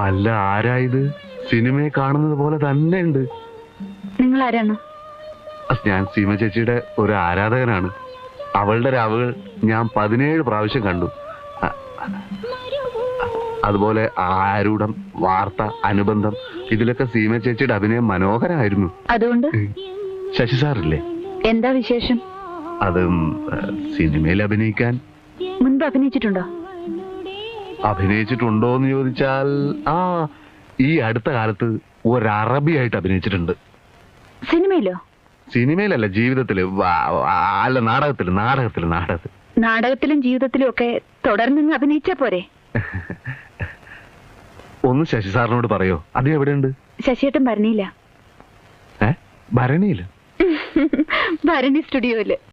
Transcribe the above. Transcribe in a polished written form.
അല്ല, ആരായത്? സിനിമയെ കാണുന്നത് പോലെ തന്നെ ഉണ്ട്. നിങ്ങൾ ആരാണ്? ഞാൻ സീമ ചേച്ചിയുടെ ഒരു ആരാധകനാണ്. അവളുടെ രാവുകൾ ഞാൻ 17 പ്രാവശ്യം കണ്ടു. അതുപോലെ ആരൂഢം, വാർത്ത, അനുബന്ധം, ഇതിലൊക്കെ സീമ ചേച്ചിയുടെ അഭിനയം മനോഹരമായിരുന്നു. അതുകൊണ്ട് ശശി സാറില്ലേ? എന്താ വിശേഷം? അതും സിനിമയിൽ അഭിനയിക്കാൻ. മുൻപ് അഭിനയിച്ചിട്ടുണ്ടോ? അഭിനയിച്ചിട്ടുണ്ടോന്ന് ചോദിച്ചാൽ ഈ അടുത്ത കാലത്ത് ഒരു അറബിയായിട്ട് അഭിനയിച്ചിട്ടുണ്ട്. സിനിമയിലോ? സിനിമയിലല്ല, ജീവിതത്തില്. അല്ല, നാടകത്തില്. നാടകത്തിലും ജീവിതത്തിലും ഒക്കെ തുടർന്ന് അഭിനയിച്ചാ പോരെ? ഒന്ന് ശശി സാറിനോട് പറയോ? അത് എവിടെയുണ്ട്? ശശിയേട്ടൻ ഭരണിയില്ല. ഭരണിയില്? ഭരണി സ്റ്റുഡിയോയില്.